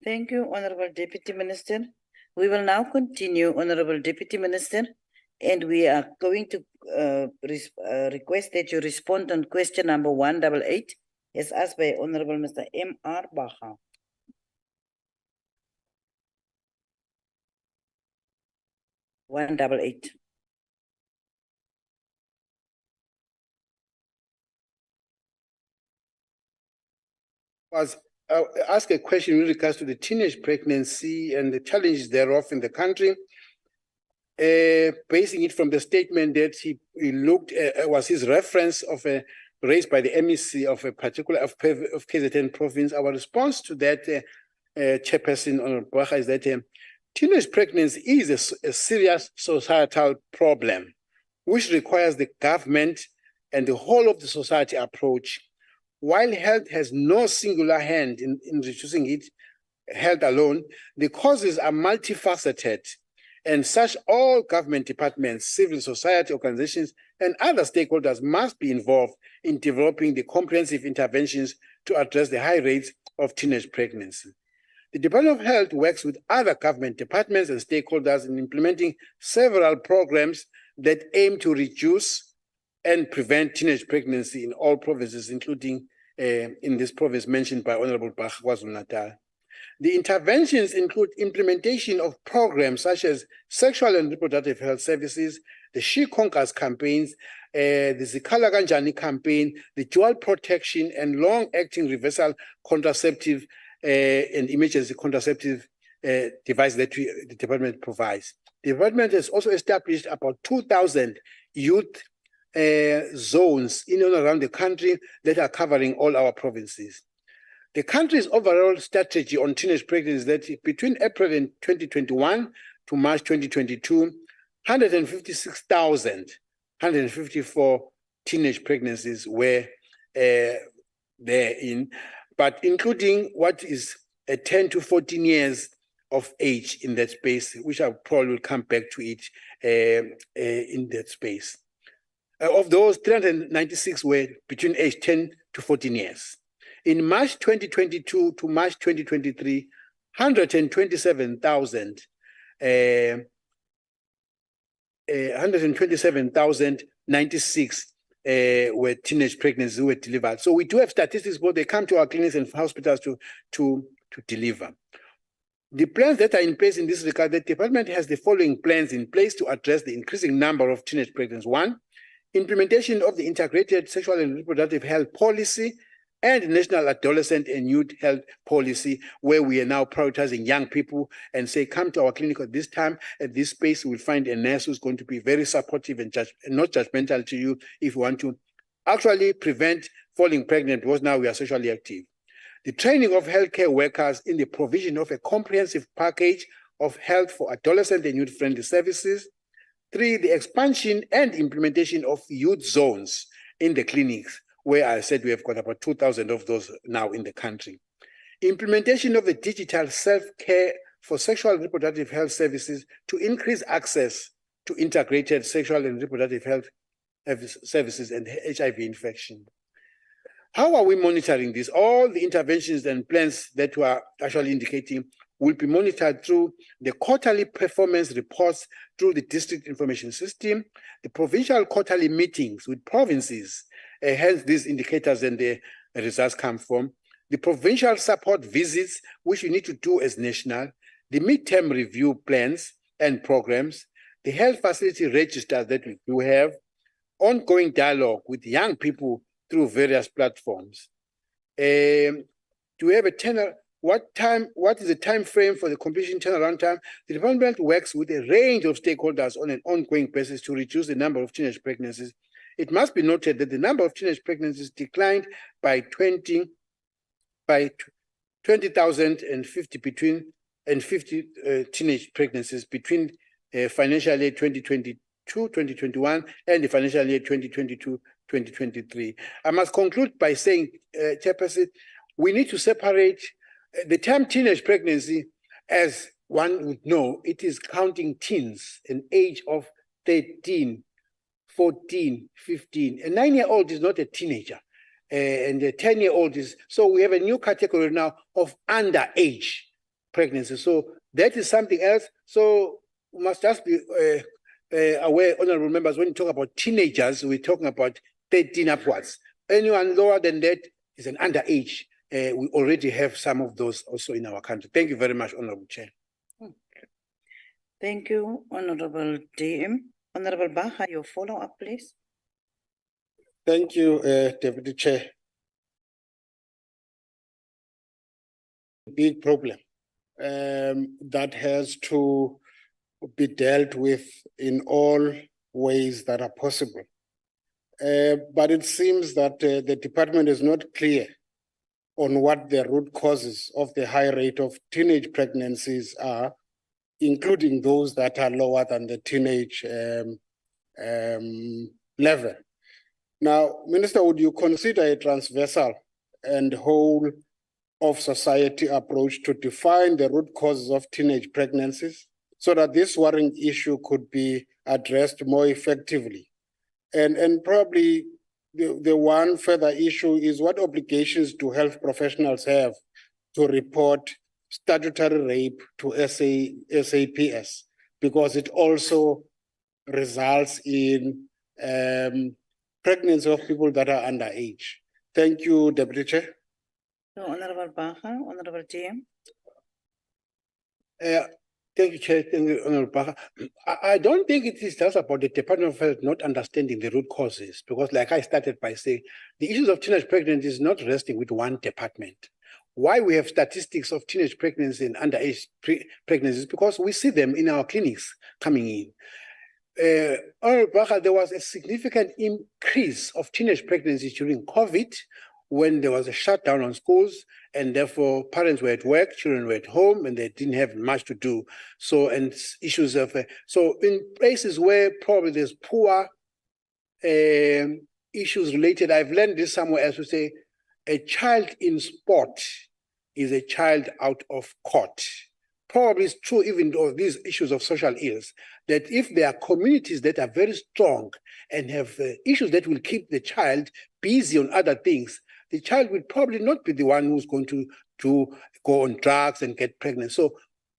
Thank you, Honorable Deputy Minister. We will now continue, Honorable Deputy Minister, and we are going to request that you respond on question number 188 as asked by Honorable Mr. M.R. Baha. One double eight. Ask a question with regards to the teenage pregnancy and the challenges thereof in the country. Basing it from the statement that he looked was his reference of a raised by the MEC of a particular of KZN province. Our response to that, Chairperson Honorable Baha, is that teenage pregnancy is a serious societal problem, which requires the government and the whole of the society approach. While health has no singular hand in reducing it, health alone, the causes are multifaceted, and such all government departments, civil society organizations, and other stakeholders must be involved in developing the comprehensive interventions to address the high rates of teenage pregnancy. The Department of Health works with other government departments and stakeholders in implementing several programs that aim to reduce and prevent teenage pregnancy in all provinces, including in this province mentioned by Honorable Baha, KwaZulu-Natal. The interventions include implementation of programs such as sexual and reproductive health services, the She Conquers campaigns, the Zikhala Kanjani campaign, the dual protection and long-acting reversal contraceptive and emergency contraceptive device that the department provides. The department has also established about 2,000 youth zones in and around the country that are covering all our provinces. The country's overall strategy on teenage pregnancy is that between April 2021 to March 2022, 156,154 teenage pregnancies were therein, but including what is 10 to 14 years of age in that space, which I probably will come back to it in that space. Of those, 396 were between age 10 to 14 years. In March 2022 to March 2023, 127,096 were teenage pregnancies who were delivered. So we do have statistics, but they come to our clinics and hospitals to deliver. The plans that are in place in this regard, the department has the following plans in place to address the increasing number of teenage pregnancies. One, implementation of the integrated sexual and reproductive health policy and National Adolescent and Youth Health Policy, where we are now prioritizing young people and say, come to our clinic at this time, at this space, we'll find a nurse who's going to be very supportive and not judgmental to you if you want to actually prevent falling pregnant, because now we are socially active. The training of healthcare workers in the provision of a comprehensive package of health for adolescent and youth-friendly services. 3, the expansion and implementation of youth zones in the clinics, where I said we have got about 2,000 of those now in the country. Implementation of the digital self-care for sexual and reproductive health services to increase access to integrated sexual and reproductive health services and HIV infection. How are we monitoring this? All the interventions and plans that we are actually indicating will be monitored through the quarterly performance reports through the district information system, the provincial quarterly meetings with provinces, hence these indicators and the results come from, the provincial support visits, which we need to do as national, the midterm review plans and programs, the health facility registers that we do have, ongoing dialogue with young people through various platforms. Do we have a tenor? What is the time frame for the completion turnaround time? The department works with a range of stakeholders on an ongoing basis to reduce the number of teenage pregnancies. It must be noted that the number of teenage pregnancies declined by 20,050 teenage pregnancies between financial year 2022-2021 and the financial year 2022-2023. I must conclude by saying, Chairperson, we need to separate the term teenage pregnancy. As one would know, it is counting teens, an age of 13, 14, 15. A 9-year-old is not a teenager, and a 10-year-old is, so we have a new category now of underage pregnancy. So that is something else. So we must just be aware, honorable members, when you talk about teenagers, we're talking about 13 upwards. Anyone lower than that is an underage. We already have some of those also in our country. Thank you very much, Honorable Chair. Thank you, Honorable DM. Honorable Baha, your follow-up, please. Thank you, Deputy Chair. Big problem that has to be dealt with in all ways that are possible. But it seems that the department is not clear on what the root causes of the high rate of teenage pregnancies are, including those that are lower than the teenage level. Now, Minister, would you consider a transversal and whole of society approach to define the root causes of teenage pregnancies so that this worrying issue could be addressed more effectively? And probably the one further issue is what obligations do health professionals have to report statutory rape to SAPS, because it also results in pregnancy of people that are underage. Thank you, Deputy Chair. So, Honorable Baha, Honorable DM. Thank you, Chair. Thank you, Honorable Baha. I don't think it is just about the Department of Health not understanding the root causes, because like I started by saying, the issues of teenage pregnancy is not resting with one department. Why we have statistics of teenage pregnancy and underage pregnancies, because we see them in our clinics coming in. Honorable Baha, there was a significant increase of teenage pregnancies during COVID, when there was a shutdown on schools, and therefore parents were at work, children were at home, and they didn't have much to do. So, and issues of, so in places where probably there's poor issues related, I've learned this somewhere else to say, a child in sport is a child out of court. Probably it's true even of these issues of social ills, that if there are communities that are very strong and have issues that will keep the child busy on other things, the child will probably not be the one who's going to go on drugs and get pregnant. So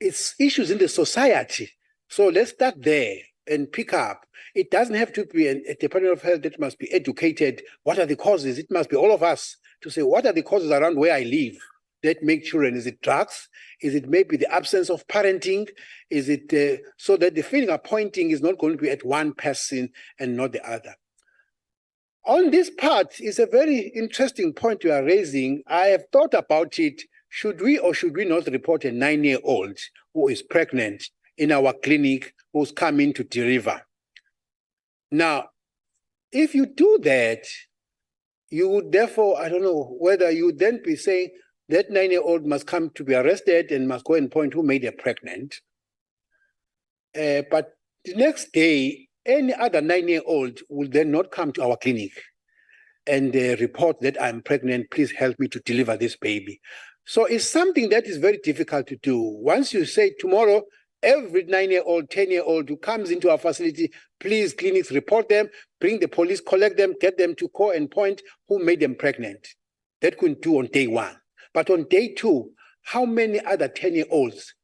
it's issues in the society. So let's start there and pick up. It doesn't have to be a Department of Health that must be educated. What are the causes? It must be all of us to say, what are the causes around where I live that make children? Is it drugs? Is it maybe the absence of parenting? Is it so that the feeling of pointing is not going to be at one person and not the other? On this part is a very interesting point you are raising. I have thought about it. Should we or should we not report a 9-year-old who is pregnant in our clinic who's coming to deliver? Now, if you do that, you would therefore, I don't know whether you would then be saying that 9-year-old must come to be arrested and must go and point who made her pregnant. But the next day, any other 9-year-old will then not come to our clinic and report that I'm pregnant, please help me to deliver this baby. So it's something that is very difficult to do. Once you say tomorrow, every 9-year-old, 10-year-old who comes into our facility, please clinics report them, bring the police, collect them, get them to call and point who made them pregnant. That couldn't do on day one. But on day two, how many other 10-year-olds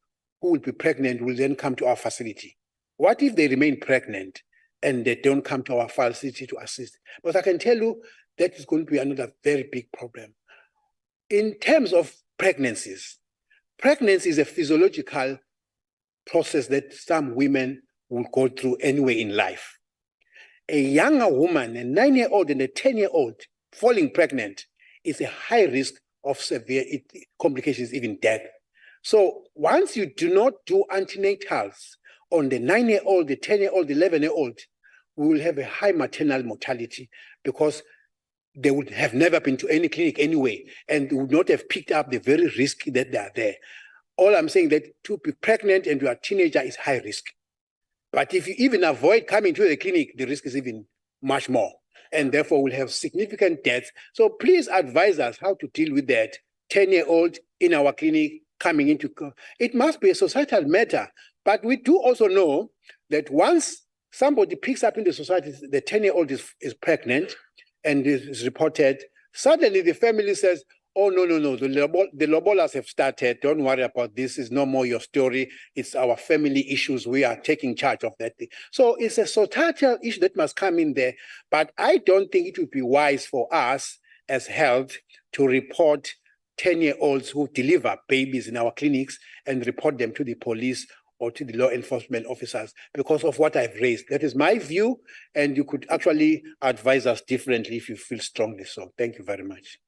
who will be pregnant will then come to our facility? What if they remain pregnant and they don't come to our facility to assist? But I can tell you that is going to be another very big problem. In terms of pregnancies, pregnancy is a physiological process that some women will go through anyway in life. A younger woman, a 9-year-old and a 10-year-old falling pregnant is a high risk of severe complications, even death. So once you do not do antenatals on the 9-year-old, the 10-year-old, the 11-year-old, we will have a high maternal mortality because they would have never been to any clinic anyway, and would not have picked up the very risk that they are there. All I'm saying that to be pregnant and you are a teenager is high risk. But if you even avoid coming to the clinic, the risk is even much more. And therefore we'll have significant deaths. So please advise us how to deal with that 10-year-old in our clinic coming into, it must be a societal matter. But we do also know that once somebody picks up in the society, the 10-year-old is pregnant and is reported, suddenly the family says, oh, no, the lobolas have started. Don't worry about this. It's no more your story. It's our family issues. We are taking charge of that thing. So it's a societal issue that must come in there. But I don't think it would be wise for us as health to report 10-year-olds who deliver babies in our clinics and report them to the police or to the law enforcement officers because of what I've raised. That is my view, and you could actually advise us differently if you feel strongly so. Thank you very much.